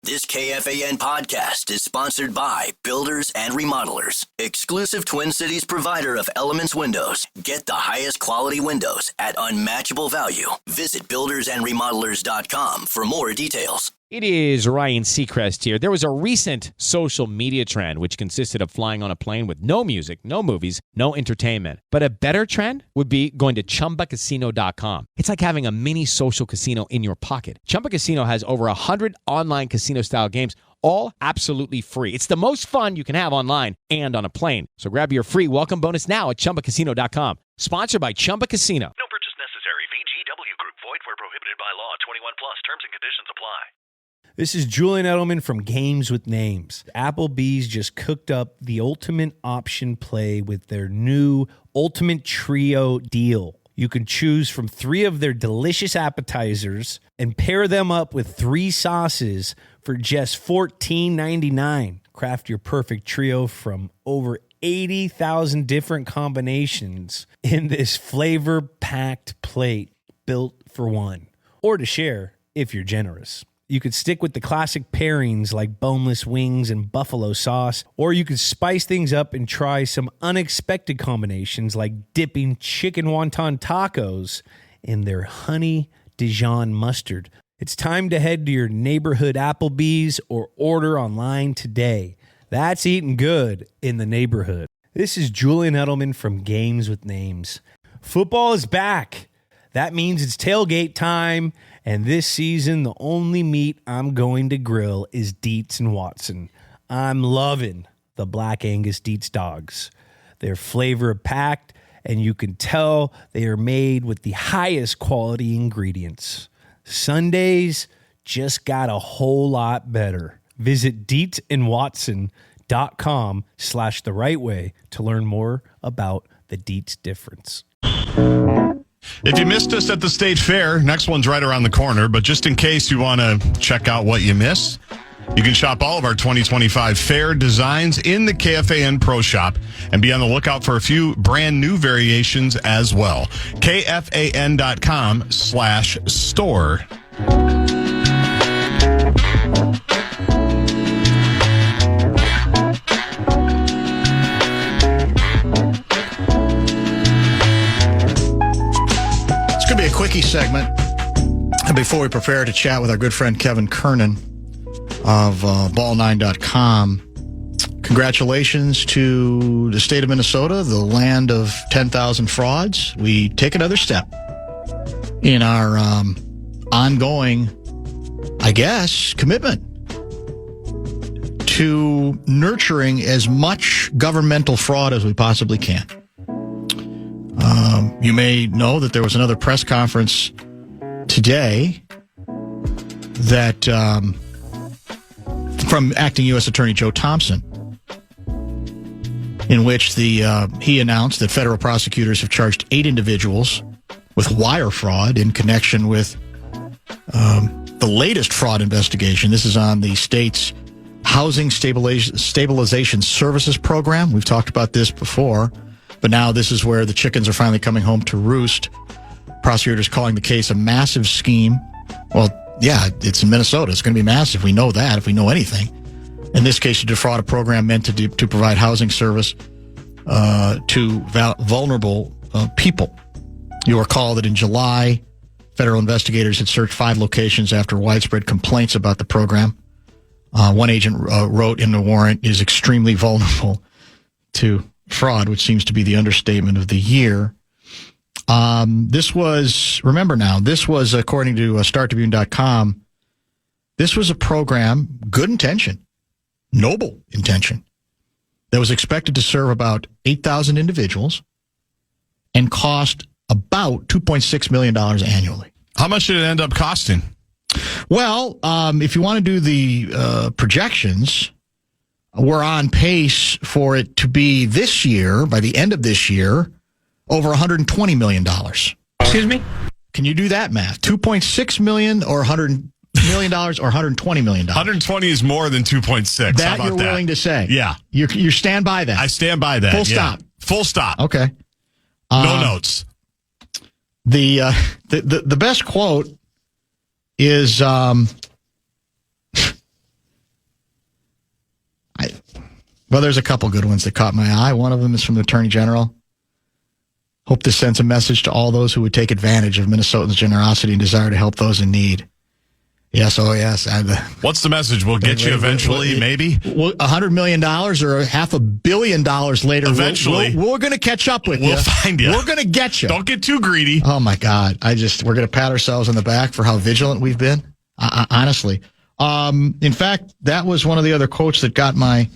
This KFAN podcast is sponsored by Builders and Remodelers, exclusive Twin Cities provider of Elements Windows. Get the highest quality windows at unmatchable value. Visit buildersandremodelers.com for more details. It is Ryan Seacrest here. There was a recent social media trend which consisted of flying on a plane with no music, no movies, no entertainment. But a better trend would be going to ChumbaCasino.com. It's like having a mini social casino in your pocket. Chumba Casino has over 100 online casino-style games, all absolutely free. It's the most fun you can have online and on a plane. So grab your free welcome bonus now at ChumbaCasino.com. Sponsored by Chumba Casino. No purchase necessary. VGW Group. Void where prohibited by law. 21 plus. Terms and conditions apply. This is Julian Edelman from Games with Names. Applebee's just cooked up the ultimate option play with their new Ultimate Trio deal. You can choose from 3 of their delicious appetizers and pair them up with 3 sauces for just $14.99. Craft your perfect trio from over 80,000 different combinations in this flavor-packed plate built for one, or to share if you're generous. You could stick with the classic pairings like boneless wings and buffalo sauce, or you could spice things up and try some unexpected combinations like dipping chicken wonton tacos in their honey Dijon mustard. It's time to head to your neighborhood Applebee's or order online today. That's eating good in the neighborhood. This is Julian Edelman from Games with Names. Football is back. That means it's tailgate time, and this season, the only meat I'm going to grill is Dietz and Watson. I'm loving the Black Angus Dietz dogs. They're flavor-packed, and you can tell they are made with the highest quality ingredients. Sundays just got a whole lot better. Visit DietzandWatson.com/therightway to learn more about the Dietz difference. If you missed us at the State Fair, next one's right around the corner. But just in case you want to check out what you missed, you can shop all of our 2025 fair designs in the KFAN Pro Shop and be on the lookout for a few brand new variations as well. KFAN.com/store. Be a quickie segment before we prepare to chat with our good friend Kevin Kernan of ball9.com. Congratulations to the state of Minnesota, the land of 10,000 frauds. We take another step in our ongoing, I guess, commitment to nurturing as much governmental fraud as we possibly can. You may know that there was another press conference today that from acting U.S. Attorney Joe Thompson, in which he announced that federal prosecutors have charged 8 individuals with wire fraud in connection with the latest fraud investigation. This is on the state's Housing Stabilization Services Program. We've talked about this before. But now this is where the chickens are finally coming home to roost. Prosecutors calling the case a massive scheme. Well, yeah, it's in Minnesota. It's going to be massive. We know that if we know anything. In this case, to defraud a program meant to provide housing service to vulnerable people. You'll recall that in July, federal investigators had searched 5 locations after widespread complaints about the program. One agent wrote in the warrant, is extremely vulnerable to fraud, which seems to be the understatement of the year. This was, according to StarTribune.com, this was a program, good intention, noble intention, that was expected to serve about 8,000 individuals and cost about $2.6 million annually. How much did it end up costing? Well, if you want to do the projections, we're on pace for it to be this year, by the end of this year, over $120 million. Excuse me? Can you do that math? $2.6 million or $100 million or $120 million? 120 is more than 2.6. That you're willing to say? Yeah. You stand by that? I stand by that. Full stop. Full stop. Okay. No notes. The best quote is Well, there's a couple good ones that caught my eye. One of them is from the Attorney General. Hope this sends a message to all those who would take advantage of Minnesotans' generosity and desire to help those in need. Yes, oh yes. What's the message? We'll get you eventually, maybe? $100 million or $500 million later. Eventually. We're going to catch up with you. We'll find you. We're going to get you. Don't get too greedy. Oh, my God. We're going to pat ourselves on the back for how vigilant we've been. Honestly. In fact, that was one of the other quotes that got my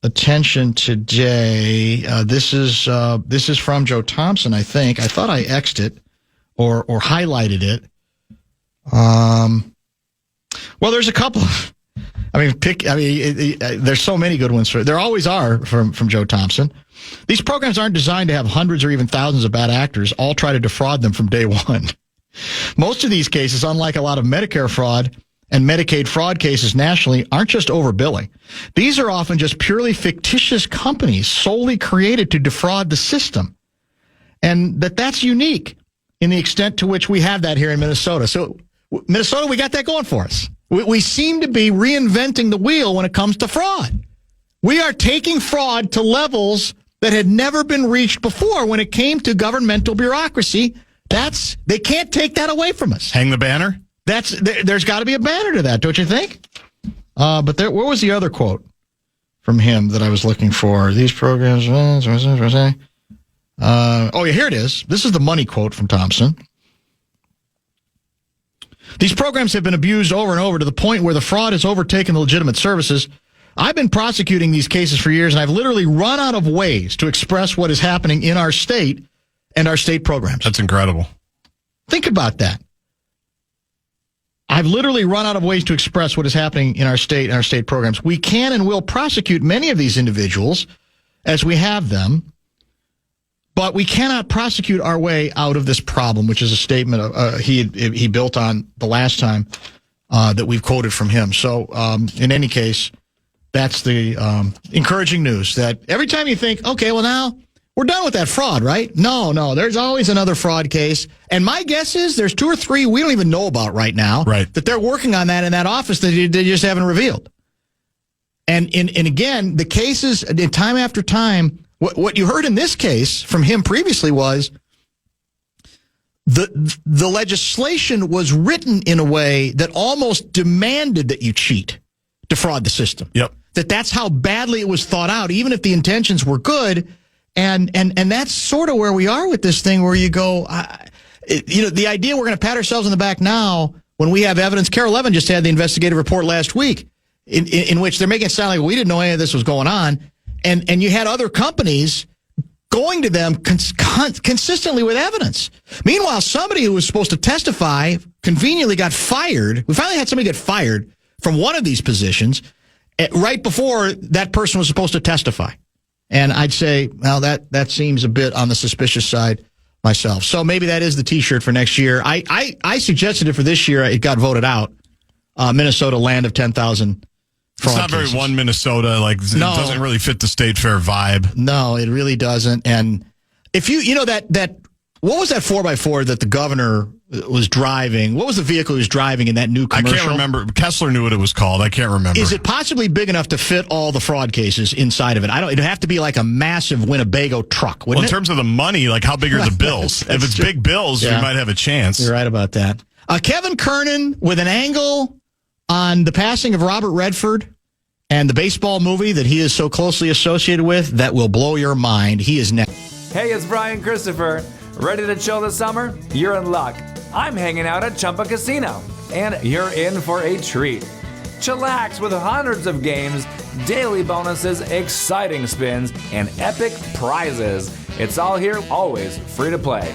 attention today. This is from Joe Thompson, I think. I thought I X'd it or highlighted it. Well, there's a couple. There's so many good ones. There always are from Joe Thompson. These programs aren't designed to have hundreds or even thousands of bad actors all try to defraud them from day one. Most of these cases, unlike a lot of Medicare fraud and Medicaid fraud cases nationally, aren't just overbilling. These are often just purely fictitious companies solely created to defraud the system. And that's unique in the extent to which we have that here in Minnesota. So Minnesota, we got that going for us. We seem to be reinventing the wheel when it comes to fraud. We are taking fraud to levels that had never been reached before when it came to governmental bureaucracy. They can't take that away from us. Hang the banner? There's got to be a banner to that, don't you think? But where was the other quote from him that I was looking for? These programs. Oh, yeah, here it is. This is the money quote from Thompson. These programs have been abused over and over to the point where the fraud has overtaken the legitimate services. I've been prosecuting these cases for years, and I've literally run out of ways to express what is happening in our state and our state programs. That's incredible. Think about that. I've literally run out of ways to express what is happening in our state and our state programs. We can and will prosecute many of these individuals as we have them, but we cannot prosecute our way out of this problem, which is a statement he built on the last time that we've quoted from him. So in any case, that's the encouraging news that every time you think, okay, well, now we're done with that fraud, right? No, there's always another fraud case. And my guess is there's 2 or 3 we don't even know about right now, right, that they're working on that in that office that they just haven't revealed. And again, the cases, time after time, what you heard in this case from him previously was the legislation was written in a way that almost demanded that you cheat to fraud the system. Yep. That's how badly it was thought out, even if the intentions were good. And that's sort of where we are with this thing, where you go, the idea we're going to pat ourselves on the back now when we have evidence. Carol Levin just had the investigative report last week in which they're making it sound like we didn't know any of this was going on. And you had other companies going to them consistently with evidence. Meanwhile, somebody who was supposed to testify conveniently got fired. We finally had somebody get fired from one of these positions right before that person was supposed to testify. And I'd say, well, that seems a bit on the suspicious side myself. So maybe that is the T-shirt for next year. I suggested it for this year. It got voted out. Minnesota, land of 10,000 fraud It's not cases. very one Minnesota. It doesn't really fit the state fair vibe. No, it really doesn't. And if that what was that 4x4 that the governor was driving? What was the vehicle he was driving in that new commercial? I can't remember. Kessler knew what it was called. I can't remember. Is it possibly big enough to fit all the fraud cases inside of it? It'd have to be like a massive Winnebago truck, wouldn't it? In terms of the money, how big are the bills? If it's big bills, we might have a chance. You're right about that. Kevin Kernan with an angle on the passing of Robert Redford and the baseball movie that he is so closely associated with that will blow your mind. He is next. Hey, it's Brian Christopher. Ready to chill this summer? You're in luck. I'm hanging out at Chumba Casino, and you're in for a treat. Chillax with hundreds of games, daily bonuses, exciting spins, and epic prizes. It's all here, always free to play.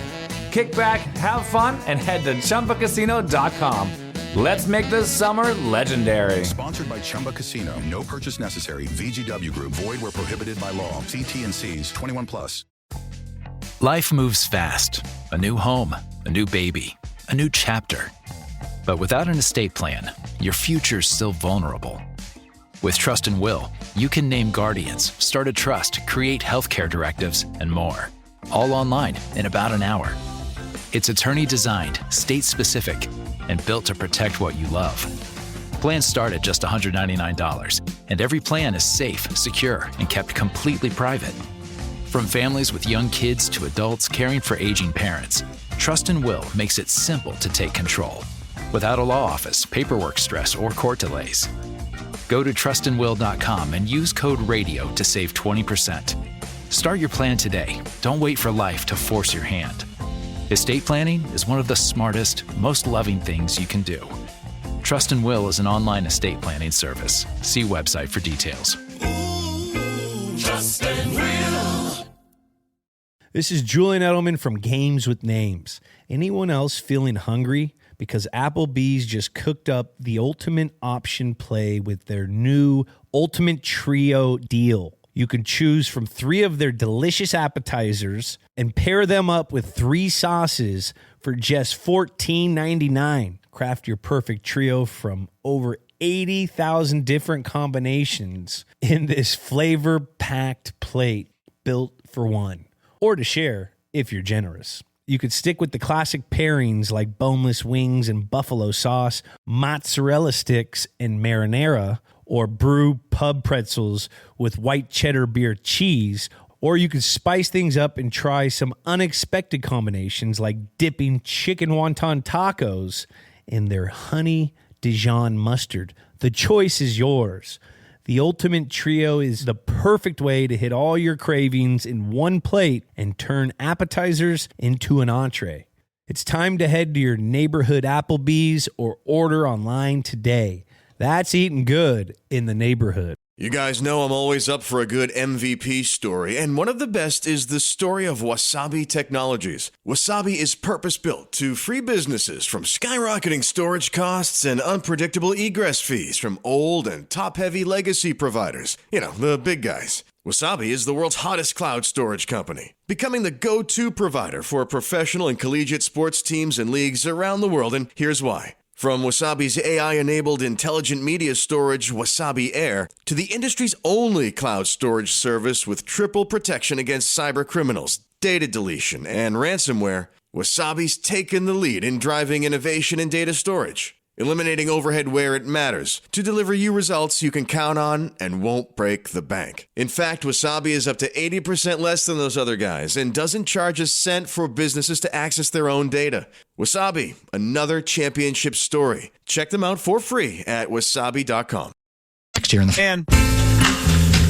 Kick back, have fun, and head to ChumbaCasino.com. Let's make this summer legendary. Sponsored by Chumba Casino. No purchase necessary. VGW Group. Void where prohibited by law. See T&Cs. 21+. Life moves fast. A new home, a new baby, a new chapter. But without an estate plan, your future's still vulnerable. With Trust and Will, you can name guardians, start a trust, create healthcare directives, and more. All online in about an hour. It's attorney designed, state specific, and built to protect what you love. Plans start at just $199, and every plan is safe, secure, and kept completely private. From families with young kids to adults caring for aging parents, Trust and Will makes it simple to take control, without a law office, paperwork stress, or court delays. Go to trustandwill.com and use code RADIO to save 20%. Start your plan today. Don't wait for life to force your hand. Estate planning is one of the smartest, most loving things you can do. Trust and Will is an online estate planning service. See website for details. Trust and Will. This is Julian Edelman from Games with Names. Anyone else feeling hungry? Because Applebee's just cooked up the ultimate option play with their new Ultimate Trio deal. You can choose from 3 of their delicious appetizers and pair them up with 3 sauces for just $14.99. Craft your perfect trio from over 80,000 different combinations in this flavor-packed plate built for one, or to share if you're generous. You could stick with the classic pairings like boneless wings and buffalo sauce, mozzarella sticks and marinara, or brew pub pretzels with white cheddar beer cheese, or you could spice things up and try some unexpected combinations like dipping chicken wonton tacos in their honey Dijon mustard. The choice is yours. The Ultimate Trio is the perfect way to hit all your cravings in one plate and turn appetizers into an entree. It's time to head to your neighborhood Applebee's or order online today. That's eating good in the neighborhood. You guys know I'm always up for a good MVP story, and one of the best is the story of Wasabi Technologies. Wasabi is purpose-built to free businesses from skyrocketing storage costs and unpredictable egress fees from old and top-heavy legacy providers. You know, the big guys. Wasabi is the world's hottest cloud storage company, becoming the go-to provider for professional and collegiate sports teams and leagues around the world, and here's why. From Wasabi's AI-enabled intelligent media storage, Wasabi Air, to the industry's only cloud storage service with triple protection against cyber criminals, data deletion, and ransomware, Wasabi's taken the lead in driving innovation in data storage, eliminating overhead where it matters to deliver you results you can count on and won't break the bank. In fact, Wasabi is up to 80% less than those other guys and doesn't charge a cent for businesses to access their own data. Wasabi, another championship story. Check them out for free at wasabi.com. Next year in the fan.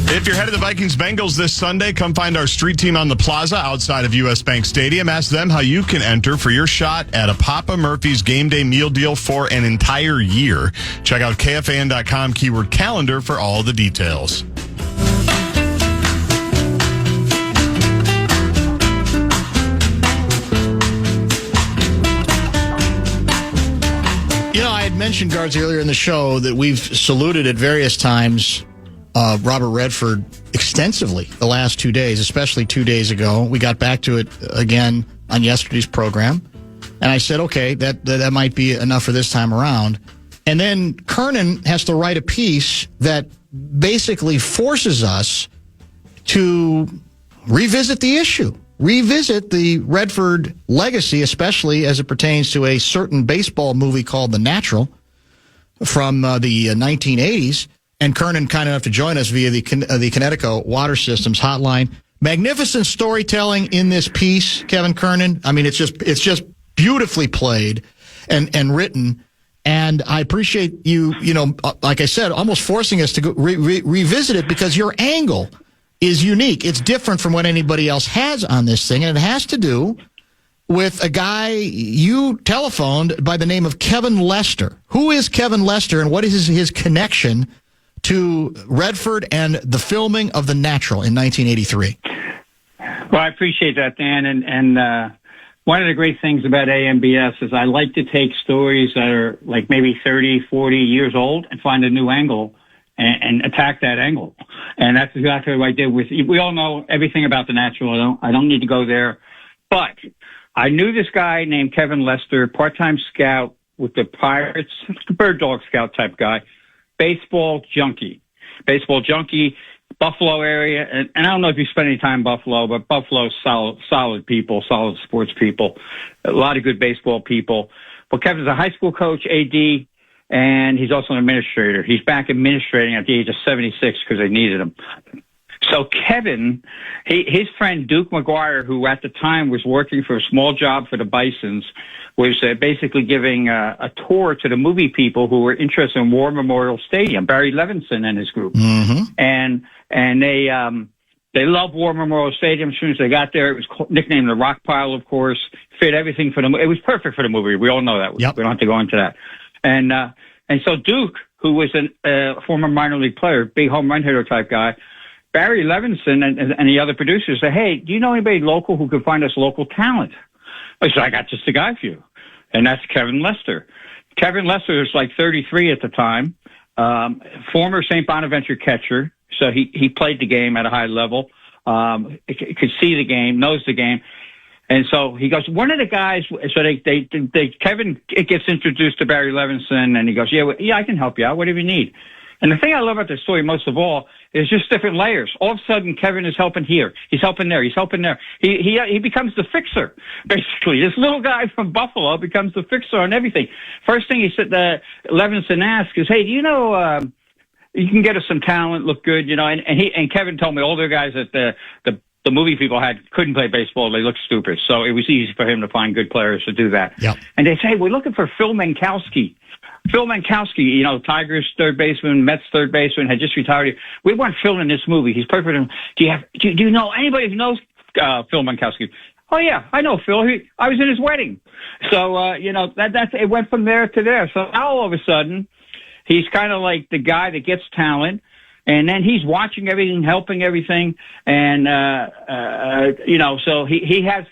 If you're headed to Vikings-Bengals this Sunday, come find our street team on the plaza outside of U.S. Bank Stadium. Ask them how you can enter for your shot at a Papa Murphy's game day meal deal for an entire year. Check out KFAN.com keyword calendar for all the details. You know, I had mentioned, Guards, earlier in the show that we've saluted at various times Robert Redford extensively the last 2 days, especially 2 days ago. We got back to it again on yesterday's program. And I said, okay, that might be enough for this time around. And then Kernan has to write a piece that basically forces us to revisit the issue, revisit the Redford legacy, especially as it pertains to a certain baseball movie called The Natural from the 1980s. And Kernan kind enough to join us via the Connecticut Water Systems hotline. Magnificent storytelling in this piece, Kevin Kernan. I mean, it's just beautifully played and written. And I appreciate you, like I said, almost forcing us to go revisit it because your angle is unique. It's different from what anybody else has on this thing, and it has to do with a guy you telephoned by the name of Kevin Lester. Who is Kevin Lester, and what is his connection to Redford and the filming of The Natural in 1983? Well, I appreciate that, Dan. And one of the great things about AMBS is I like to take stories that are like maybe 30, 40 years old and find a new angle and attack that angle. And that's exactly what I did with, we all know everything about The Natural. I don't need to go there. But I knew this guy named Kevin Lester, part-time scout with the Pirates, bird dog scout type guy. Baseball junkie, Buffalo area. And I don't know if you spent any time in Buffalo, but Buffalo's solid people, solid sports people, a lot of good baseball people. But Kevin's a high school coach, AD, and he's also an administrator. He's back administrating at the age of 76 because they needed him. So Kevin, his friend Duke McGuire, who at the time was working for a small job for the Bisons, was basically giving a tour to the movie people who were interested in War Memorial Stadium, Barry Levinson and his group. Mm-hmm. And they loved War Memorial Stadium. As soon as they got there, it was nicknamed the Rock Pile, of course. Fit everything for the movie. It was perfect for the movie. We all know that. Yep. We don't have to go into that. And so Duke, who was a former minor league player, big home run hitter type guy, Barry Levinson and the other producers said, hey, do you know anybody local who could find us local talent? I said, I got just a guy for you. And that's Kevin Lester. Kevin Lester was like 33 at the time, former St. Bonaventure catcher. So he played the game at a high level, could see the game, knows the game. And so he goes, one of the guys, so Kevin gets introduced to Barry Levinson, and he goes, yeah, I can help you out. What do you need? And the thing I love about this story most of all is just different layers. All of a sudden, Kevin is helping here. He's helping there. He's helping there. He becomes the fixer, basically. This little guy from Buffalo becomes the fixer on everything. First thing he said, Levinson asked is, hey, do you know, you can get us some talent, look good, you know, and Kevin told me all the guys that the movie people couldn't play baseball. They looked stupid. So it was easy for him to find good players to do that. Yep. And they say, hey, we're looking for Phil Mankowski. Phil Mankowski, you know, Tigers third baseman, Mets third baseman, had just retired. We want Phil in this movie. He's perfect. Do you know anybody who knows Phil Mankowski? Oh yeah, I know Phil. I was in his wedding. So you know, that's it went from there to there. So now all of a sudden, he's kind of like the guy that gets talent, and then he's watching everything, helping everything, and you know, so he has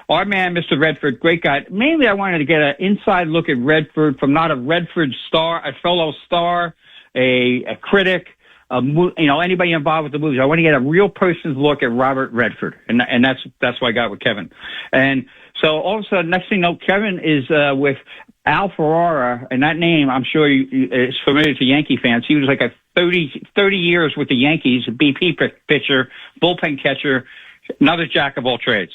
our man, Mr. Redford, great guy. Mainly, I wanted to get an inside look at Redford from not a Redford star, a fellow star, a critic, you know, anybody involved with the movies. I want to get a real person's look at Robert Redford, and that's what I got with Kevin. And so all of a sudden, next thing you know, Kevin is with Al Ferrara, and that name I'm sure is familiar to Yankee fans. He was like a 30 years with the Yankees, BP pitcher, bullpen catcher, another jack of all trades.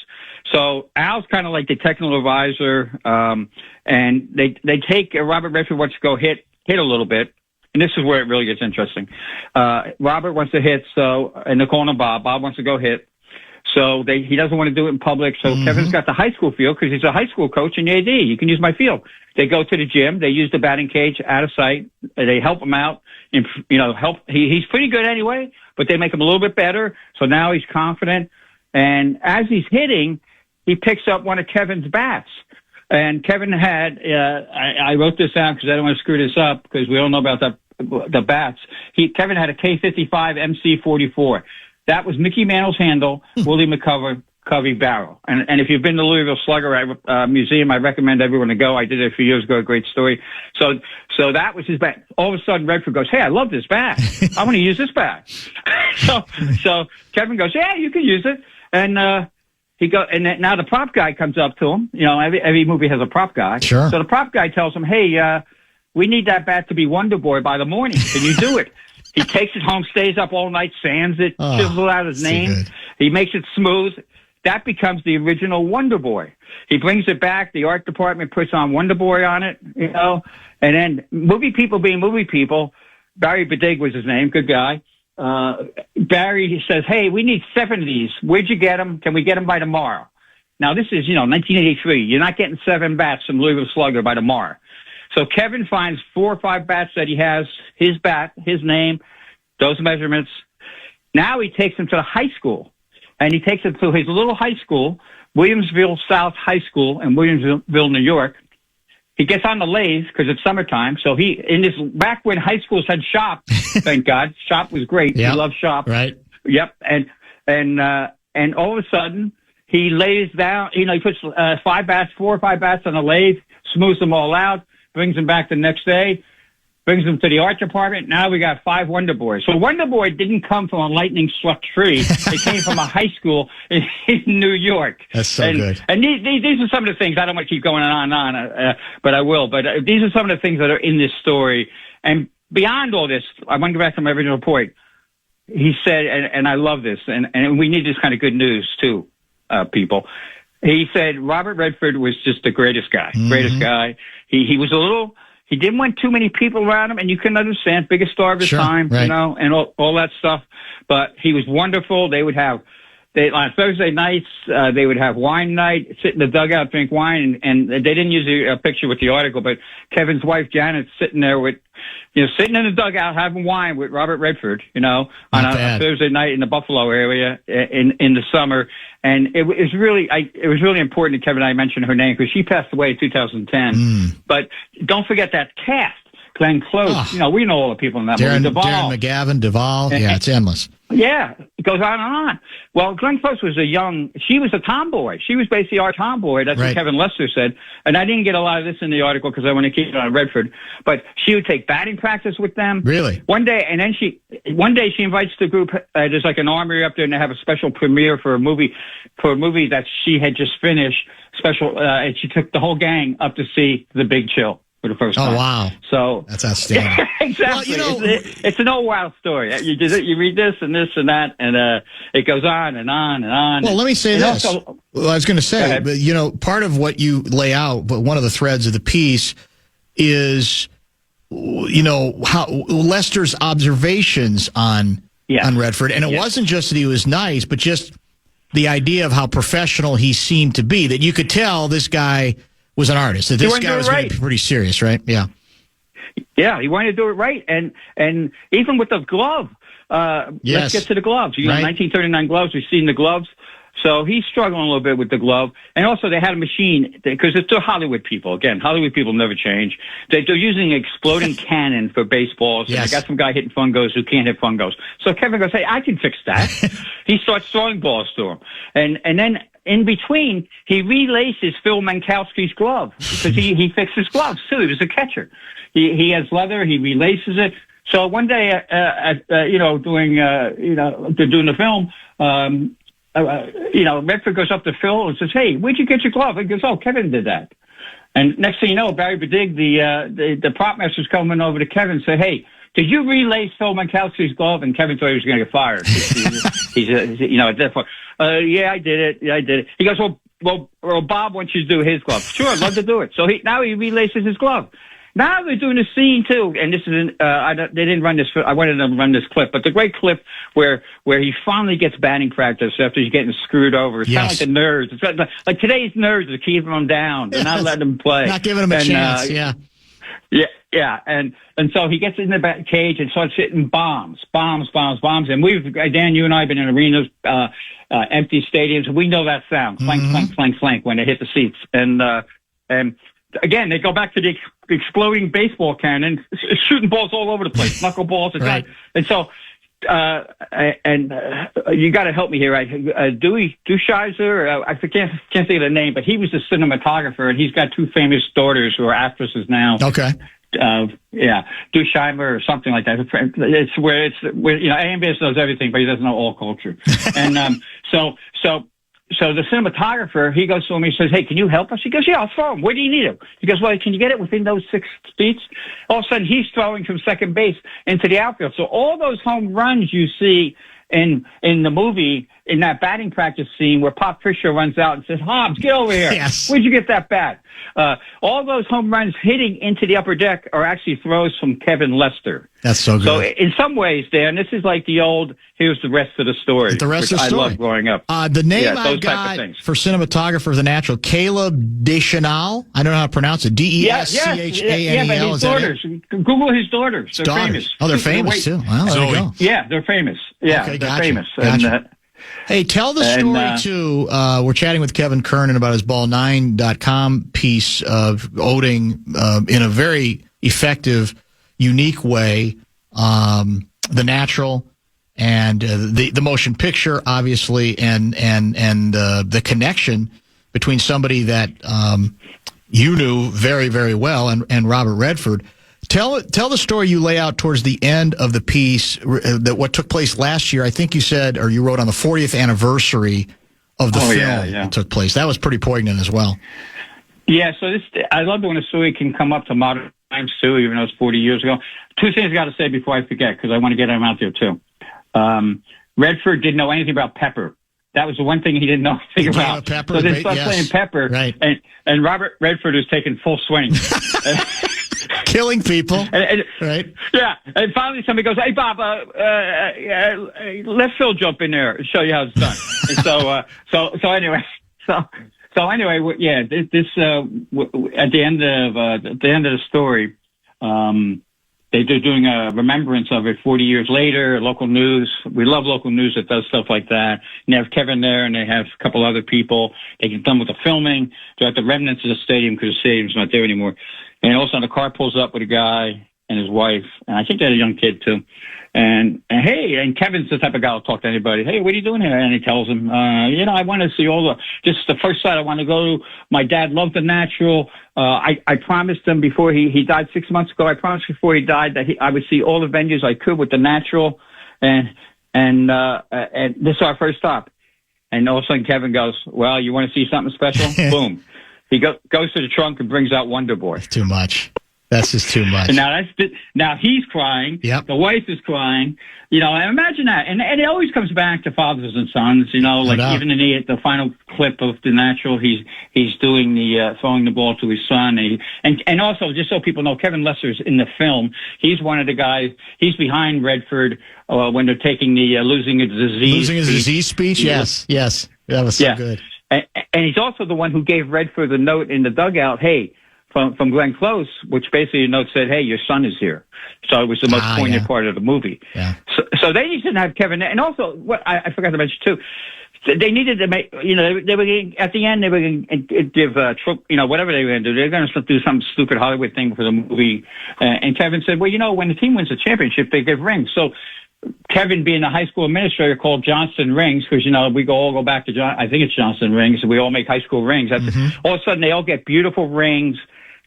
So Al's kind of like the technical advisor, and they take Robert Redford wants to go hit a little bit, and this is where it really gets interesting. Robert wants to hit, so and they're calling him Bob. Bob wants to go hit, so he doesn't want to do it in public. So Kevin's got the high school field because he's a high school coach in the AD. You can use my field. They go to the gym. They use the batting cage out of sight. They help him out. And, you know, he's pretty good anyway, but they make him a little bit better. So now he's confident. And as he's hitting, he picks up one of Kevin's bats. And Kevin had, I wrote this down because I don't want to screw this up because we all know about the bats. Kevin had a K55 MC44. That was Mickey Mantle's handle, Willie McCovey barrel. And if you've been to Louisville Slugger Museum, I recommend everyone to go. I did it a few years ago, a great story. So that was his bat. All of a sudden, Redford goes, hey, I love this bat. I want to use this bat. So Kevin goes, yeah, you can use it. And, now the prop guy comes up to him. You know, every movie has a prop guy. Sure. So the prop guy tells him, hey, we need that bat to be Wonder Boy by the morning. Can you do it? He takes it home, stays up all night, sands it, chisels out his name. Good. He makes it smooth. That becomes the original Wonder Boy. He brings it back. The art department puts on Wonder Boy on it, you know. And then movie people being movie people, Barry Bedig was his name, good guy. Barry says, hey, we need 7 of these. Where'd you get them? Can we get them by tomorrow? Now, this is, 1983. You're not getting 7 bats from Louisville Slugger by tomorrow. So Kevin finds 4 or 5 bats that he has, his bat, his name, those measurements. Now he takes them to the high school, and he takes them to his little high school, Williamsville South High School in Williamsville, New York. He gets on the lathe because it's summertime. So back when high schools had shop, thank God, shop was great. Yep. He loved shop. Right. Yep. And all of a sudden he lays down, he puts 4 or 5 bats on the lathe, smooths them all out, brings them back the next day, brings them to the art department. Now we got 5 Wonder Boys. So Wonder Boy didn't come from a lightning struck tree. It came from a high school in New York. That's so good. And these are some of the things, I don't want to keep going on, but I will. But these are some of the things that are in this story. And beyond all this, I want to go back to my original point. He said, and I love this, and we need this kind of good news too, people. He said Robert Redford was just the greatest guy, greatest guy. He was a little... He didn't want too many people around him, and you can understand, biggest star of his time, right. you know, and all that stuff. But he was wonderful. They would have, on Thursday nights, they would have wine night, sit in the dugout, drink wine, and they didn't use a picture with the article, but Kevin's wife, Janet, sitting there with, you know, sitting in the dugout having wine with Robert Redford, you know, on a Thursday night in the Buffalo area in the summer. And it was really important that Kevin and I mentioned her name because she passed away in 2010. But don't forget that cast. Glenn Close, you know, we know all the people in that movie. Darren McGavin, Duvall. Yeah, it's endless. Yeah, it goes on and on. Well, Glenn Close was she was a tomboy. She was basically our tomboy. That's what Kevin Lester said. And I didn't get a lot of this in the article because I want to keep it on Redford. But she would take batting practice with them. Really? One day she invites the group. There's like an armory up there, and they have a special premiere for a movie that she had just finished. And she took the whole gang up to see The Big Chill. For the first time. Oh, wow. So that's outstanding. Exactly. Well, you know, it's an old wild story. You read this and this and that, and it goes on and on and on. Well, let me say this. Also, I was going to say, but, you know, part of what you lay out, but one of the threads of the piece is, you know, how Lester's observations on Redford. And it wasn't just that he was nice, but just the idea of how professional he seemed to be, that you could tell this guy was an artist, that this guy was going to be pretty serious, right? Yeah. Yeah, he wanted to do it right. And even with the glove, let's get to the gloves. You know, 1939 gloves, we've seen the gloves. So he's struggling a little bit with the glove. And also they had a machine, because it's the Hollywood people. Again, Hollywood people never change. They're using an exploding cannon for baseballs. And they got some guy hitting fungos who can't hit fungos. So Kevin goes, hey, I can fix that. He starts throwing balls to him. And then in between, he relaces Phil Mankowski's glove because he fixed his gloves too. He was a catcher. He has leather. He relaces it. So one day, doing the film, Redford goes up to Phil and says, "Hey, where'd you get your glove?" He goes, "Oh, Kevin did that." And next thing you know, Barry Bedig, the prop master's coming over to Kevin and say, "Hey, did you relace Phil Mankowski's glove?" And Kevin thought he was going to get fired. He's at that point. Yeah, I did it. Yeah, I did it. He goes, well, Bob wants you to do his glove. Sure, I'd love to do it. So now he relaces his glove. Now they're doing a scene too, and this is they didn't run this. I wanted them to run this clip, but the great clip where he finally gets batting practice after he's getting screwed over. It's kind of like the nerds. It's like today's nerds are keeping them down. They're not letting them play. Not giving them a chance. Yeah, and so he gets in the back cage and starts hitting bombs. And Dan, you and I have been in arenas, empty stadiums, and we know that sound, clank, when they hit the seats. And again, they go back to the exploding baseball cannon, shooting balls all over the place, knuckleballs. And so, you got to help me here. Dewey Scheiser, I can't think of the name, but he was the cinematographer, and he's got two famous daughters who are actresses now. Okay. Dusheimer or something like that. It's where AMBS knows everything, but he doesn't know all culture. And so the cinematographer, he goes to him, he says, "Hey, can you help us?" He goes, "Yeah, I'll throw him. Where do you need him?" He goes, "Well, can you get it within those 6 feet?" All of a sudden, he's throwing from second base into the outfield. So all those home runs you see in the movie, in that batting practice scene where Pop Fisher runs out and says, "Hobbs, get over here. Yes. Where'd you get that bat?" All those home runs hitting into the upper deck are actually throws from Kevin Lester. That's so good. So in some ways, Dan, this is like the old, here's the rest of the story. The rest of the story. I love growing up. The name I got for cinematographer of The Natural, Caleb Deschanel. I don't know how to pronounce it. Deschanel. Yeah, but his daughters. Google his daughters. They're famous. Oh, they're famous too. Well, there you go. Yeah, they're famous. Yeah, okay, they're famous. Gotcha. And, hey, tell the story, too. We're chatting with Kevin Kernan about his Ball9.com piece of owning, in a very effective, unique way, The Natural and the motion picture, obviously, and the connection between somebody that you knew very, very well and Robert Redford. Tell the story you lay out towards the end of the piece, that what took place last year. I think you said, or you wrote, on the 40th anniversary of the film that took place. That was pretty poignant as well. Yeah, so I love when a story can come up to modern times too, even though it's 40 years ago. Two things I got to say before I forget, because I want to get them out there too. Redford didn't know anything about pepper. That was the one thing he didn't know anything about. Pepper, so they started playing pepper, and Robert Redford was taking full swing. killing people. Right? Yeah. And finally, somebody goes, "Hey, Bob, let Phil jump in there and show you how it's done." And so anyway, yeah. This at the end of the story, they're doing a remembrance of it 40 years later. Local news. We love local news that does stuff like that. And they have Kevin there, and they have a couple other people. They get done with the filming. They're at the remnants of the stadium because the stadium's not there anymore. And all of a sudden, the car pulls up with a guy and his wife, and I think they had a young kid too. And hey, and Kevin's the type of guy who'll talk to anybody. Hey, what are you doing here? And he tells him, I want to see just the first side. I want to go. My dad loved the Natural. I promised him before he died 6 months ago. I promised before he died that I would see all the venues I could with the Natural. And this is our first stop. And all of a sudden, Kevin goes, "Well, you want to see something special?" Boom. He goes to the trunk and brings out Wonder Boy. Too much. That's just too much. And now he's crying. Yep. The wife is crying. And imagine that. And it always comes back to fathers and sons. Even in the final clip of the Natural, he's doing the throwing the ball to his son. And also, just so people know, Kevin Lester's in the film. He's one of the guys. He's behind Redford when they're taking the losing a disease speech. Yes. That was so good. And he's also the one who gave Redford the note in the dugout, hey, from Glenn Close, which basically the note said, "Hey, your son is here." So it was the most poignant part of the movie. Yeah. So they need to have Kevin. And also, what I forgot to mention too, they needed to make. They were at the end. They were going to give whatever they were going to do. They're going to do some stupid Hollywood thing for the movie. And Kevin said, "Well, when the team wins a championship, they give rings." So Kevin, being a high school administrator, called Johnson rings because we all go back to John. I think it's Johnson rings. We all make high school rings. All of a sudden, they all get beautiful rings.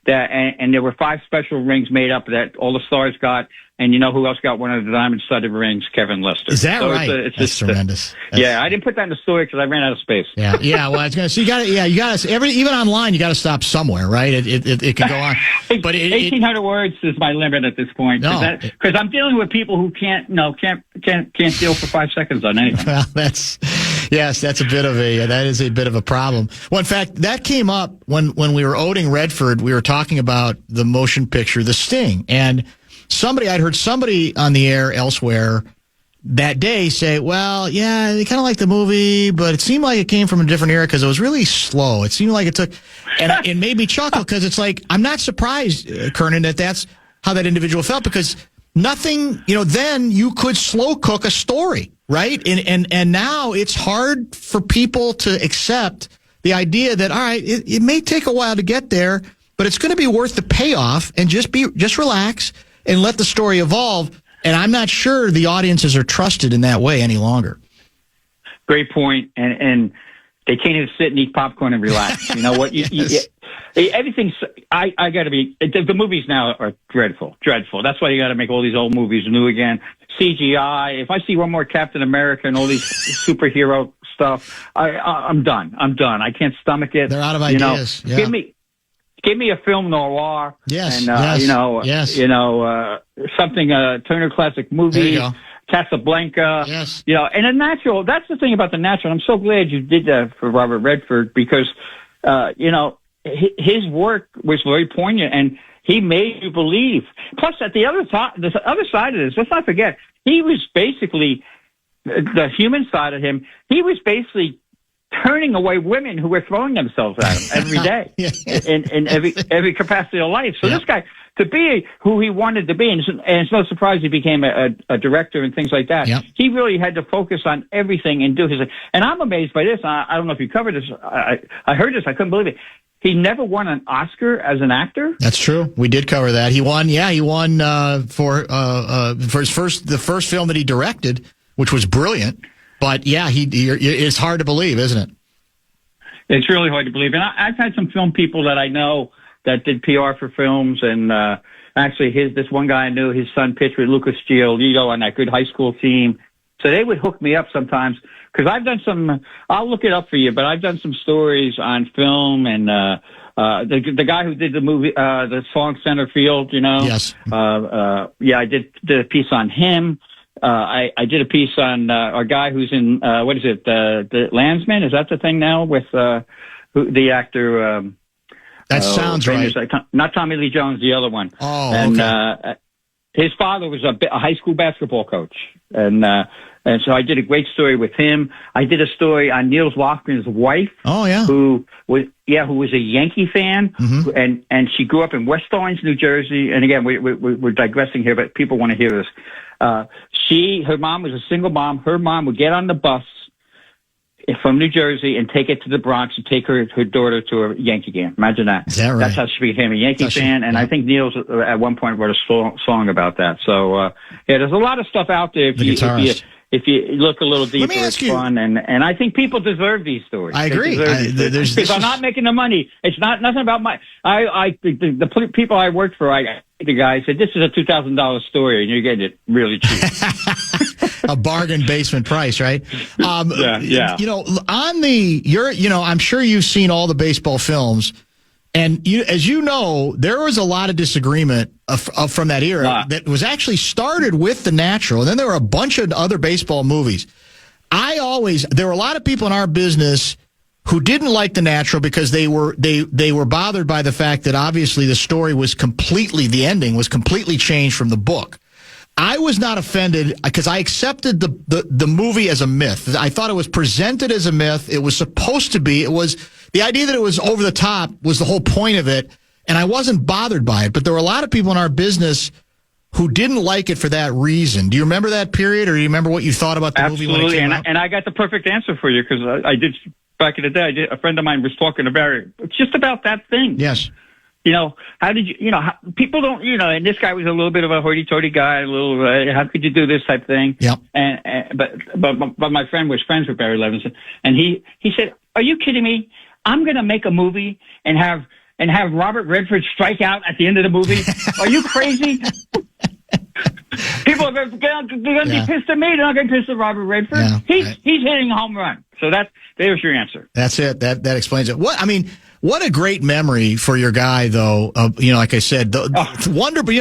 And there were 5 special rings made up that all the stars got. And who else got one of the diamond-studded rings? Kevin Lester. Is that right? That's tremendous. I didn't put that in the story because I ran out of space. Yeah. Well, I was going to say, you got to even online, you got to stop somewhere, right? It can go on. But 1,800 words is my limit at this point. No, because I'm dealing with people who can't deal for 5 seconds on anything. Well, that's a bit of a problem. Well, in fact, that came up when we were owning Redford. We were talking about the motion picture, The Sting, and I'd heard somebody on the air elsewhere that day say, well, yeah, they kind of liked the movie, but it seemed like it came from a different era because it was really slow. It seemed like it took, and it made me chuckle because it's like, I'm not surprised, Kernan, that's how that individual felt because nothing, then you could slow cook a story, right? And now it's hard for people to accept the idea that, all right, it may take a while to get there, but it's going to be worth the payoff and just relax and let the story evolve. And I'm not sure the audiences are trusted in that way any longer. Great point. And they can't even sit and eat popcorn and relax. You know what? Everything's, I got to be, the movies now are dreadful. That's why you got to make all these old movies new again. CGI. If I see one more Captain America and all these superhero stuff, I'm done. I can't stomach it. They're out of ideas. Yeah. Give me a film noir. Yes. And, something, Turner Classic Movie. Casablanca. Yes. And The Natural, that's the thing about The Natural. I'm so glad you did that for Robert Redford because, his work was very poignant and he made you believe. Plus, at the other side of this, let's not forget, he was basically, the human side of him, he was basically turning away women who were throwing themselves at him every day in every capacity of life. So this guy, to be who he wanted to be, and it's no surprise he became a director and things like that. Yep. He really had to focus on everything and do his. And I'm amazed by this. I don't know if you covered this. I heard this. I couldn't believe it. He never won an Oscar as an actor. That's true. We did cover that. He won. Yeah, he won for the first film that he directed, which was brilliant. But yeah, it's hard to believe, isn't it? It's really hard to believe. And I've had some film people that I know that did PR for films, and actually, this one guy I knew, his son pitched with Lucas Giolito on that good high school team. So they would hook me up sometimes because I've done some. I'll look it up for you, but I've done some stories on film and the guy who did the movie, the song Center Field. Yes. I did a piece on him. I did a piece on our guy who's in the Landsman. Is that the thing now with the actor? That sounds right. Not Tommy Lee Jones, the other one. Oh, and, okay. His father was a high school basketball coach, and so I did a great story with him. I did a story on Niels Lofgren's wife. Oh, yeah. Who was a Yankee fan, and she grew up in West Orange, New Jersey. And again, we're digressing here, but people want to hear this. Her mom was a single mom. Her mom would get on the bus from New Jersey and take it to the Bronx and take her daughter to a Yankee game. Imagine that. Is that right? That's how she became a Yankee fan. And I think Niels at one point wrote a song about that. So, there's a lot of stuff out there if you look a little deeper. It's fun. And I think people deserve these stories. I agree. Because I'm not making the money. It's nothing about the people I worked for, the guy said, this is a $2,000 story, and you're getting it really cheap. A bargain basement price, right? Yeah. I'm sure you've seen all the baseball films, and as you know, there was a lot of disagreement from that era that was actually started with The Natural, and then there were a bunch of other baseball movies. There were a lot of people in our business who didn't like The Natural because they were bothered by the fact that obviously the ending was completely changed from the book. I was not offended because I accepted the movie as a myth. I thought it was presented as a myth. It was supposed to be. It was the idea that it was over the top was the whole point of it, and I wasn't bothered by it. But there were a lot of people in our business who didn't like it for that reason. Do you remember that period, or do you remember what you thought about the movie when it came out? And I got the perfect answer for you because I did back in the day. A friend of mine was talking about it. It's just about that thing. Yes. How did you, people don't, and this guy was a little bit of a hoity-toity guy, how could you do this type thing? Yep. But my friend was friends with Barry Levinson, and he said, are you kidding me? I'm going to make a movie and have Robert Redford strike out at the end of the movie? Are you crazy? People are going to be pissed at me. They're not going to be pissed at Robert Redford. Yeah, he's hitting a home run. So there's your answer. That's it. That explains it. What a great memory for your guy, though. Like I said, wonderful.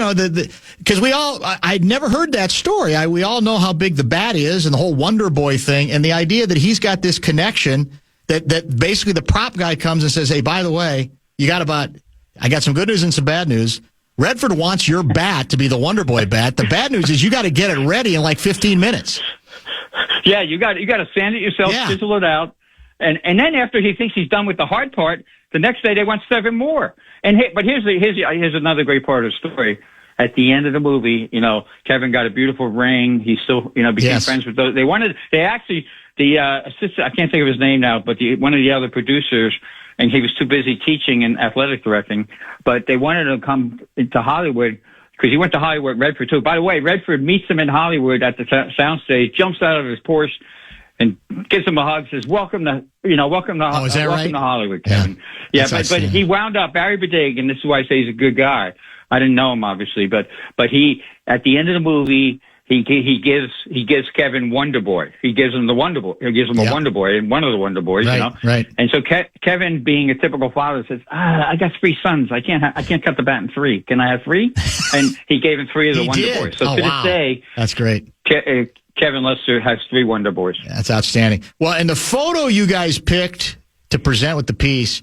Because I'd never heard that story. We all know how big the bat is and the whole Wonder Boy thing, and the idea that he's got this connection that basically the prop guy comes and says, "Hey, by the way, I got some good news and some bad news. Redford wants your bat to be the Wonder Boy bat. The bad news is you got to get it ready in like 15 minutes." Yeah, you got to sand it yourself, chisel it out, and then after he thinks he's done with the hard part, the next day they want 7 more. But here's another great part of the story. At the end of the movie, Kevin got a beautiful ring. He still, became friends with those. The assistant, I can't think of his name now, but one of the other producers, and he was too busy teaching and athletic directing, but they wanted him to come to Hollywood because he went to Hollywood, Redford too. By the way, Redford meets him in Hollywood at the soundstage, jumps out of his Porsche, and gives him a hug, says, welcome to Hollywood, Kevin. Yeah, but he wound up, Barry Bedig, and this is why I say he's a good guy. I didn't know him, obviously, but he, at the end of the movie, he gives Kevin Wonder Boy. He gives him the Wonder Boy. He gives him a Wonder Boy, and one of the Wonder Boys, Right. And so Kevin, being a typical father, says, I got 3 sons. I can't cut the bat in 3. Can I have 3? And he gave him 3 of the Wonder Boys. So to this day, that's great. Kevin Lester has 3 Wonder Boys. That's outstanding. Well, and the photo you guys picked to present with the piece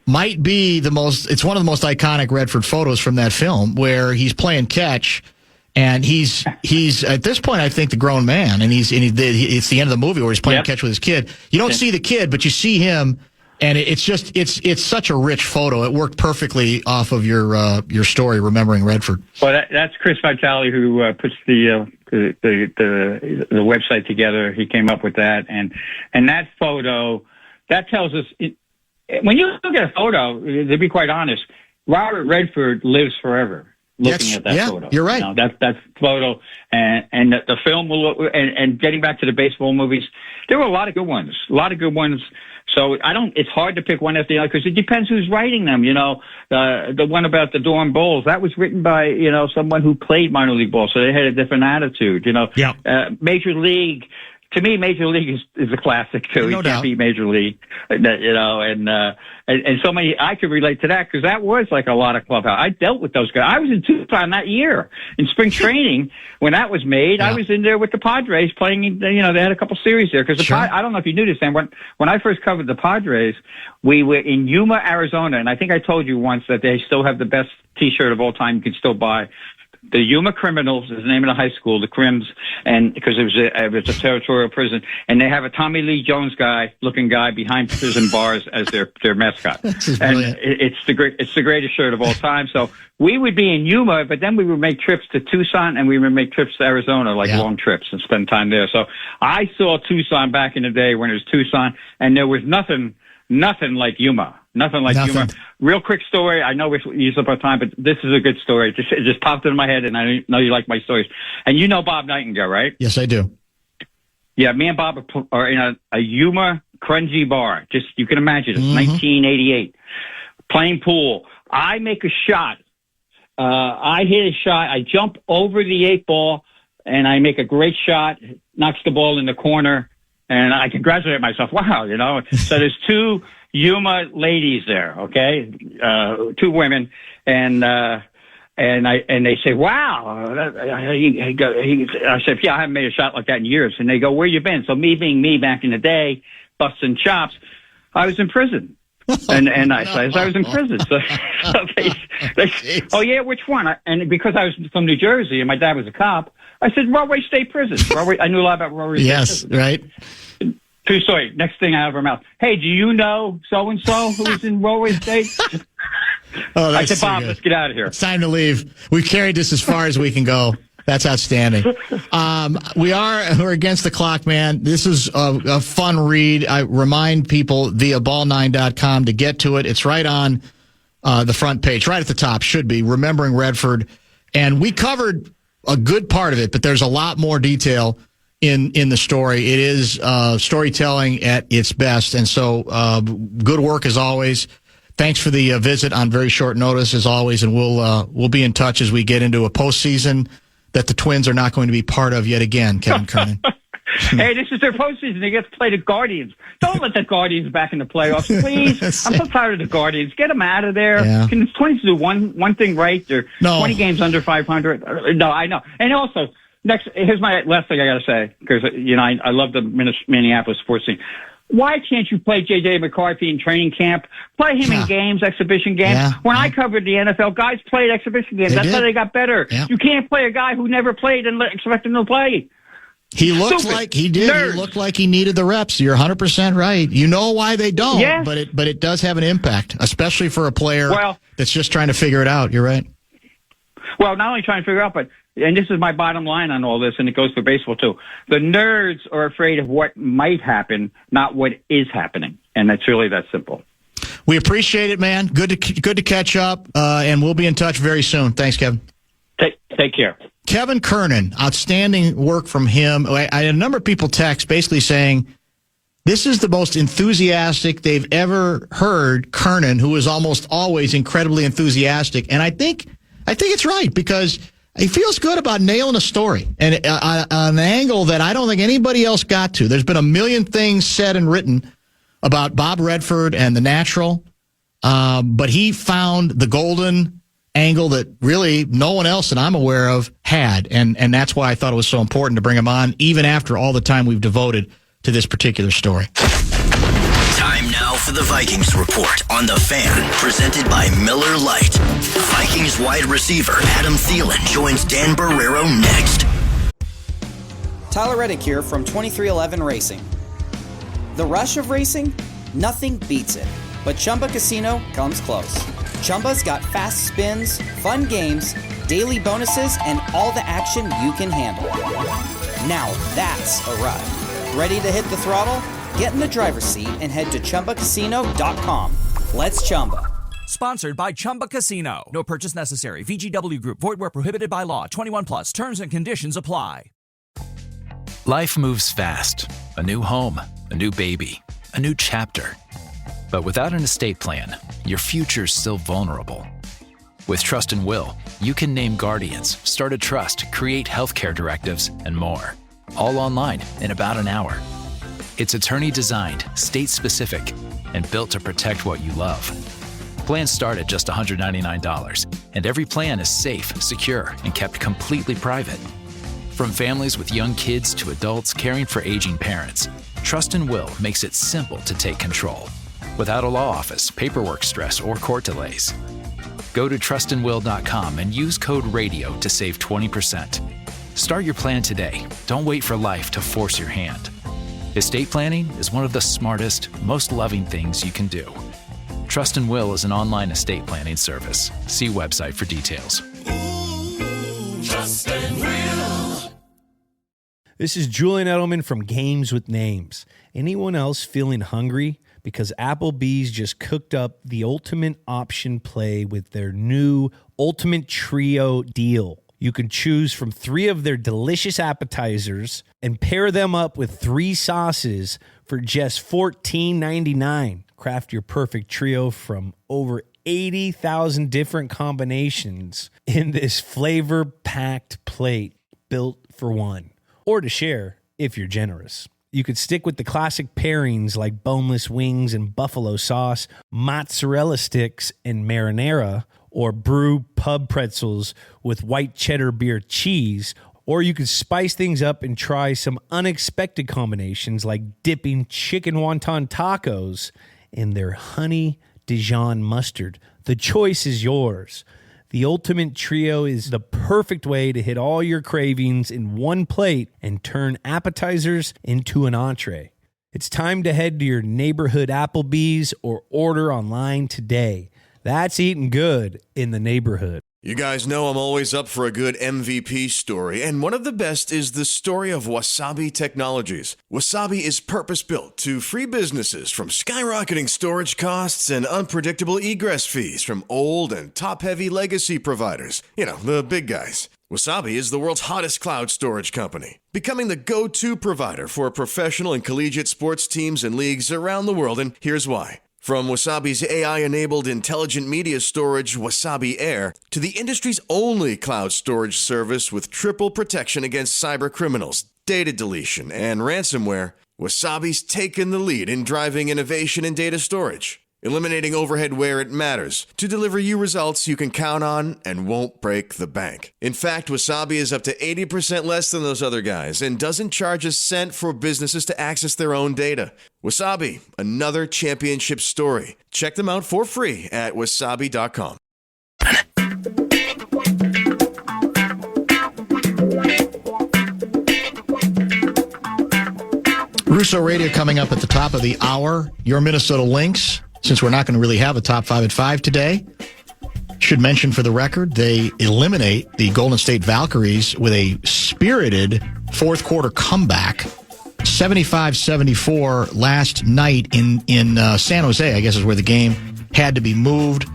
might be it's one of the most iconic Redford photos from that film, where he's playing catch, and he's at this point, I think, the grown man, and it's the end of the movie where he's playing catch with his kid. You don't see the kid, but you see him, and it's such a rich photo. It worked perfectly off of your story, remembering Redford. Well, that's Chris Vitale, who puts the website together. He came up with that, and that photo that tells us. When you look at a photo, to be quite honest, Robert Redford lives forever. Looking at that photo, you're right. That photo and the film and getting back to the baseball movies, there were a lot of good ones. So it's hard to pick one after the other because it depends who's writing them. The one about the Durham Bulls, that was written by, someone who played minor league ball, so they had a different attitude. Major League to me, Major League is a classic too. No You doubt. can't beat Major League, and so many. I could relate to that because that was like a lot of clubhouse. I dealt with those guys. I was in Tucson that year in spring training when that was made. Yeah. I was in there with the Padres playing. They had a couple series there because I don't know if you knew this, Sam. When I first covered the Padres, we were in Yuma, Arizona, and I think I told you once that they still have the best T-shirt of all time you can still buy. The Yuma Criminals is the name of the high school, the Crims, and because it was a territorial prison, and they have a Tommy Lee Jones looking guy behind prison bars as their mascot. And it's the greatest shirt of all time. So we would be in Yuma, but then we would make trips to Tucson and we would make trips to Arizona, long trips, and spend time there. So I saw Tucson back in the day when it was Tucson, and there was nothing like Yuma. Nothing like Yuma. Real quick story. I know we use up our time, but this is a good story. It just popped into my head, and I know you like my stories. And you know Bob Nightingale, right? Yes, I do. Yeah, me and Bob are in a Yuma grungy bar. Just, you can imagine, it's 1988. Playing pool. I make a shot. I hit a shot. I jump over the 8-ball, and I make a great shot. Knocks the ball in the corner, and I congratulate myself. Wow, So there's two Yuma ladies there, okay? Two women, and they say, wow. I said, yeah, I haven't made a shot like that in years. And they go, where you been? So me being me back in the day, busting chops, I was in prison. And I said, I was in prison. So they oh yeah, which one? And because I was from New Jersey and my dad was a cop, I said, Rahway State Prison. I knew a lot about Rahway State Prison. Yes, right. True story. Next thing out of her mouth. Hey, do you know so-and-so who's in Rahway State? I said, Bob, let's get out of here. It's time to leave. We've carried this as far as we can go. That's outstanding. We're against the clock, man. This is a fun read. I remind people via ball9.com to get to it. It's right on the front page, right at the top, should be, Remembering Redford. And we covered a good part of it, but there's a lot more detail in the story. It is storytelling at its best. And so good work as always. Thanks for the visit on very short notice as always. And we'll be in touch as we get into a postseason that the Twins are not going to be part of yet again, Kevin Kernan. Hey, this is their postseason. They get to play the Guardians. Don't let the Guardians back in the playoffs, please. I'm so tired of the Guardians. Get them out of there. Yeah. Can the Twins do one thing right? They're 20 games under 500. No, I know. And also, here's my last thing I got to say, because I love the Minneapolis sports scene. Why can't you play J.J. McCarthy in training camp? Play him in games, exhibition games. Yeah. When I covered the NFL, guys played exhibition games. That's how they got better. Yeah. You can't play a guy who never played and expect him to play. He looked like he did. Nerds. He looked like he needed the reps. You're 100% right. You know why they don't, but it does have an impact, especially for a player that's just trying to figure it out. You're right. Well, not only trying to figure it out, but, and this is my bottom line on all this, and it goes for baseball too, the nerds are afraid of what might happen, not what is happening. And it's really that simple. We appreciate it, man. Good to catch up, and we'll be in touch very soon. Thanks, Kevin. Take care. Kevin Kernan, outstanding work from him. I had a number of people text basically saying this is the most enthusiastic they've ever heard Kernan, who is almost always incredibly enthusiastic. And I think it's right, because he feels good about nailing a story and an angle that I don't think anybody else got to. There's been a million things said and written about Bob Redford and the Natural, but he found the golden angle that really no one else that I'm aware of had, and that's why I thought it was so important to bring him on, even after all the time we've devoted to this particular story. Time now for the Vikings Report on The Fan, presented by Miller Lite. Vikings wide receiver Adam Thielen joins Dan Barrero next. Tyler Reddick here from 2311 Racing. The rush of racing? Nothing beats it, but Chumba Casino comes close. Chumba's got fast spins, fun games, daily bonuses, and all the action you can handle. Now that's a ride. Ready to hit the throttle? Get in the driver's seat and head to ChumbaCasino.com. Let's Chumba. Sponsored by Chumba Casino. No purchase necessary. VGW Group. Void where prohibited by law. 21 plus. Terms and conditions apply. Life moves fast. A new home, a new baby, a new chapter. But without an estate plan, your future's still vulnerable. With Trust and Will, you can name guardians, start a trust, create healthcare directives, and more. all online in about an hour. It's attorney-designed, state-specific, and built to protect what you love. Plans start at just $199, and every plan is safe, secure, and kept completely private. From families with young kids to adults caring for aging parents, Trust and Will makes it simple to take control, without a law office, paperwork stress, or court delays. Go to trustandwill.com and use code RADIO to save 20%. Start your plan today. Don't wait for life to force your hand. Estate planning is one of the smartest, most loving things you can do. Trust and Will is an online estate planning service. See website for details. Trust and Will. This is Julian Edelman from Games with Names. Anyone else feeling hungry? Because Applebee's just cooked up the ultimate option play with their new Ultimate Trio deal. You can choose from 3 of their delicious appetizers and pair them up with 3 sauces for just $14.99. Craft your perfect trio from over 80,000 different combinations in this flavor-packed plate built for one, or to share if you're generous. You could stick with the classic pairings like boneless wings and buffalo sauce, mozzarella sticks and marinara, or brew pub pretzels with white cheddar beer cheese, or you could spice things up and try some unexpected combinations like dipping chicken wonton tacos in their honey Dijon mustard. The choice is yours. The Ultimate Trio is the perfect way to hit all your cravings in one plate and turn appetizers into an entree. It's time to head to your neighborhood Applebee's or order online today. That's eating good in the neighborhood. You guys know I'm always up for a good MVP story, and one of the best is the story of Wasabi Technologies. Wasabi is purpose-built to free businesses from skyrocketing storage costs and unpredictable egress fees from old and top-heavy legacy providers. You know, the big guys. Wasabi is the world's hottest cloud storage company, becoming the go-to provider for professional and collegiate sports teams and leagues around the world, and here's why. From Wasabi's AI-enabled intelligent media storage, Wasabi Air, to the industry's only cloud storage service with triple protection against cyber criminals, data deletion, and ransomware, Wasabi's taken the lead in driving innovation in data storage, eliminating overhead where it matters to deliver you results you can count on and won't break the bank. In fact, Wasabi is up to 80% less than those other guys and doesn't charge a cent for businesses to access their own data. Wasabi, another championship story. Check them out for free at wasabi.com. Russo Radio coming up at the top of the hour. Your Minnesota Lynx, since we're not going to really have a top 5 at 5 today, should mention for the record, they eliminate the Golden State Valkyries with a spirited fourth quarter comeback. 75-74 last night in San Jose, I guess is where the game had to be moved.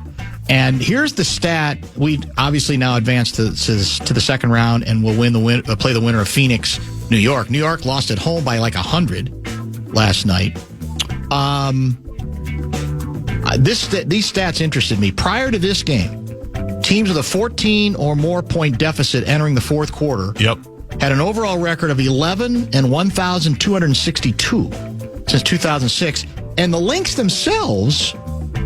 And here's the stat. We obviously now advance to the second round and will play the winner of Phoenix, New York. New York lost at home by like 100 last night. These stats interested me. Prior to this game, teams with a 14 or more point deficit entering the fourth quarter had an overall record of 11 and 1,262 since 2006. And the Lynx themselves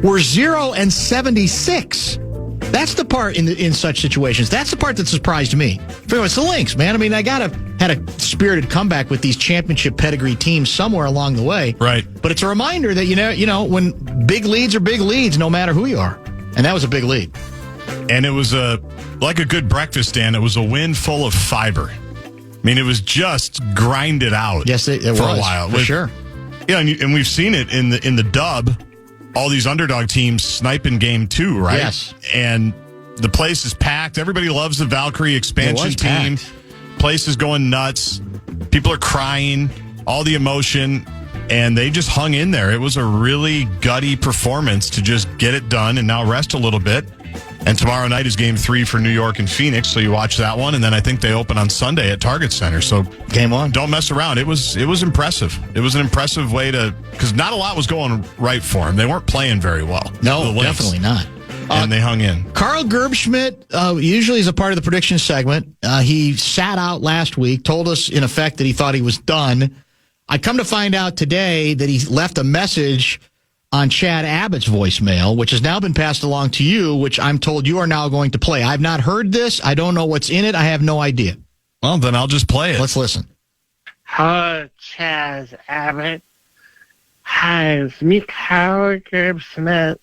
were 0 and 76. That's the part in such situations. That's the part that surprised me. It's the Lynx, man. I mean, I had a spirited comeback with these championship pedigree teams somewhere along the way. Right. But it's a reminder that, you know, when big leads are big leads, no matter who you are. And that was a big lead. And it was like a good breakfast stand. It was a win full of fiber. I mean, it was just grinded out. Yes, it was, for a while. For sure. Yeah, and we've seen it in the dub. All these underdog teams sniping game 2, right? Yes. And the place is packed. Everybody loves the Valkyrie expansion team. Packed. Place is going nuts. People are crying. All the emotion. And they just hung in there. It was a really gutty performance to just get it done and now rest a little bit. And tomorrow night is game 3 for New York and Phoenix, so you watch that one. And then I think they open on Sunday at Target Center. So game on. Don't mess around. It was impressive. It was an impressive way to, because not a lot was going right for them. They weren't playing very well. No, definitely not. and they hung in. Carl Gerbschmidt usually is a part of the prediction segment. He sat out last week, told us, in effect, that he thought he was done. I come to find out today that he left a message on Chad Abbott's voicemail, which has now been passed along to you, which I'm told you are now going to play. I've not heard this. I don't know what's in it. I have no idea. Well, then I'll just play it. Let's listen. Hello, Chaz Abbott. Hi, it's me, Carl Gerbschmidt.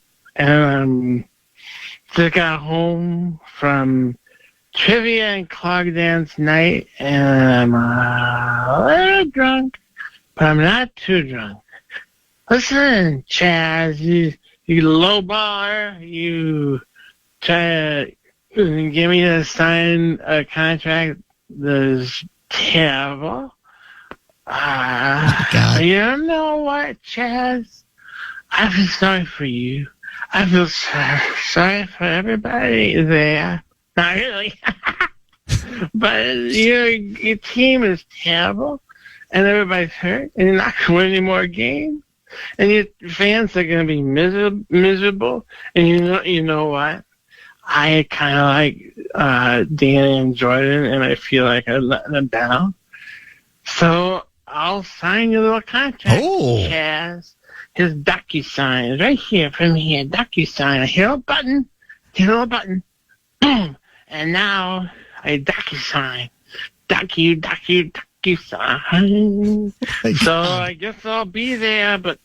Just got home from trivia and clog dance night, and I'm a little drunk, but I'm not too drunk. Listen, Chaz, you lowballer, you try to get me to sign a contract that's terrible. You don't know what, Chaz? I feel sorry for you. I feel sorry for everybody there. Not really. But your team is terrible, and everybody's hurt, and you're not going to win any more games. And your fans are going to be miserable. And you know what? I kind of like Danny and Jordan, and I feel like I let them down. So I'll sign your little contract, Chaz. His DocuSign is right here from here. DocuSign. I hit a button, boom, and now I DocuSign. DocuSign. So I guess I'll be there, but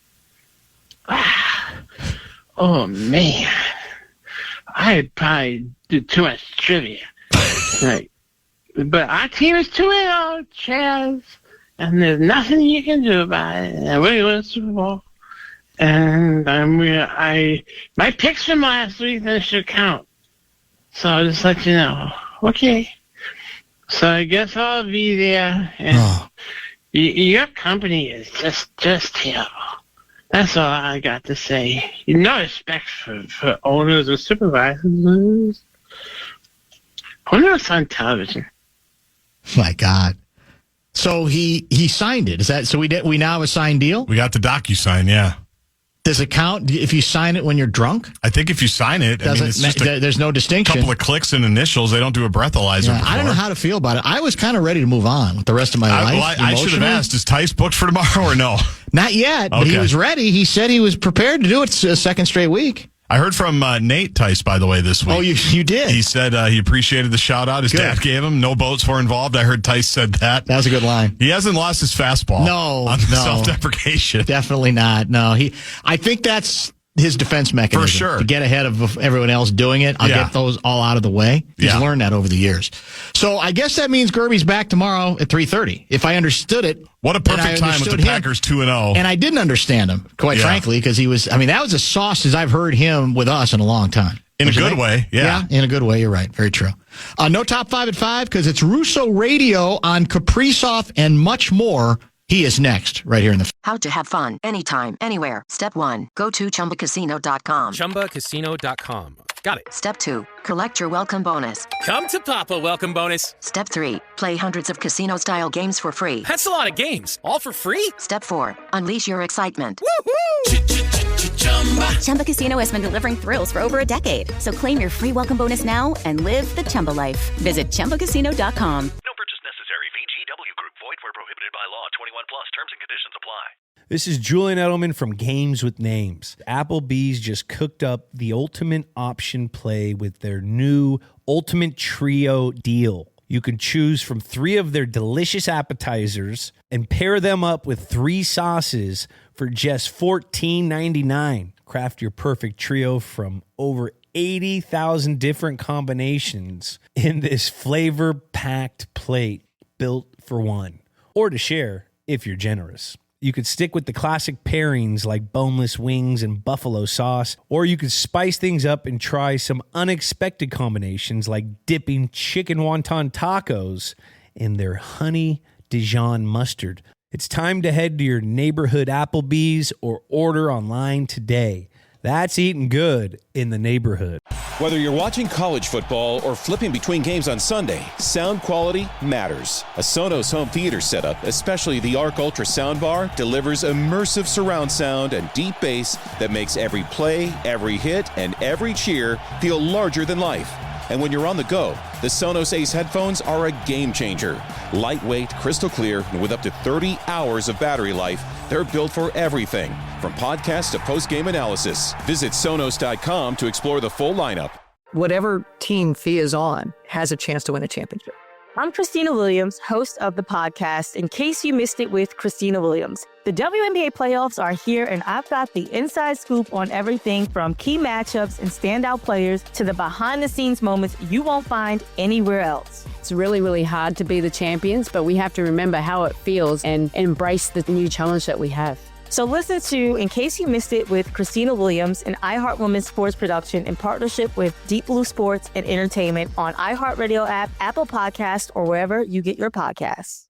oh man, I probably did too much trivia. Right. But our team is 2-0, Chaz, and there's nothing you can do about it. And we're going to Super Bowl. And my picks from last week then should count. So I'll just let you know. Okay. So I guess I'll be there. And your company is just terrible. That's all I got to say. No respect for owners or supervisors. Owners on television. My God. So he signed it. Is that so? We now have a signed deal. We got the DocuSign. Yeah. Does it count if you sign it when you're drunk? I think if you sign it, it's just there's no distinction. Couple of clicks and initials. They don't do a breathalyzer. Yeah, I don't know how to feel about it. I was kind of ready to move on with the rest of my life. I should have asked, is Tice booked for tomorrow or no? Not yet, but he was ready. He said he was prepared to do it a second straight week. I heard from Nate Tice, by the way, this week. Oh, you did? He said he appreciated the shout-out his dad gave him. No boats were involved. I heard Tice said that. That was a good line. He hasn't lost his fastball. No. Self-deprecation. Definitely not. No. I think that's his defense mechanism. For sure. To get ahead of everyone else doing it. I'll get those all out of the way. He's learned that over the years. So I guess that means Gerby's back tomorrow at 3:30. If I understood it. What a perfect time with the Packers 2-0. And I didn't understand him, quite frankly, because he was, that was as sauce as I've heard him with us in a long time. In a good way, yeah. In a good way, you're right. Very true. No top 5 at 5, because it's Russo Radio on Kaprizov and much more. He is next, right here in the... How to have fun, anytime, anywhere. Step 1, go to ChumbaCasino.com. ChumbaCasino.com. Got it. Step 2, collect your welcome bonus. Come to Papa welcome bonus. Step 3, play hundreds of casino-style games for free. That's a lot of games. All for free? Step 4, unleash your excitement. Woohoo! Chumba Casino has been delivering thrills for over a decade. So claim your free welcome bonus now and live the Chumba life. Visit ChumbaCasino.com. No purchase necessary. VGW Group. Void where prohibited by law. 21 plus. Terms and conditions apply. This is Julian Edelman from Games with Names. Applebee's just cooked up the ultimate option play with their new Ultimate Trio deal. You can choose from 3 of their delicious appetizers and pair them up with 3 sauces for just $14.99. Craft your perfect trio from over 80,000 different combinations in this flavor-packed plate built for one, or to share if you're generous. You could stick with the classic pairings like boneless wings and buffalo sauce, or you could spice things up and try some unexpected combinations like dipping chicken wonton tacos in their honey Dijon mustard. It's time to head to your neighborhood Applebee's or order online today. That's eating good in the neighborhood. Whether you're watching college football or flipping between games on Sunday, sound quality matters. A Sonos home theater setup, especially the Arc Ultra soundbar, delivers immersive surround sound and deep bass that makes every play, every hit, and every cheer feel larger than life. And when you're on the go, the Sonos Ace headphones are a game changer. Lightweight, crystal clear, and with up to 30 hours of battery life, they're built for everything, from podcast to post-game analysis. Visit Sonos.com to explore the full lineup. Whatever team Fia is on has a chance to win a championship. I'm Christina Williams, host of the podcast, In Case You Missed It with Christina Williams. The WNBA playoffs are here, and I've got the inside scoop on everything from key matchups and standout players to the behind-the-scenes moments you won't find anywhere else. It's really, really hard to be the champions, but we have to remember how it feels and embrace the new challenge that we have. So listen to In Case You Missed It with Christina Williams, an iHeart Women's Sports production in partnership with Deep Blue Sports and Entertainment on iHeartRadio app, Apple Podcasts, or wherever you get your podcasts.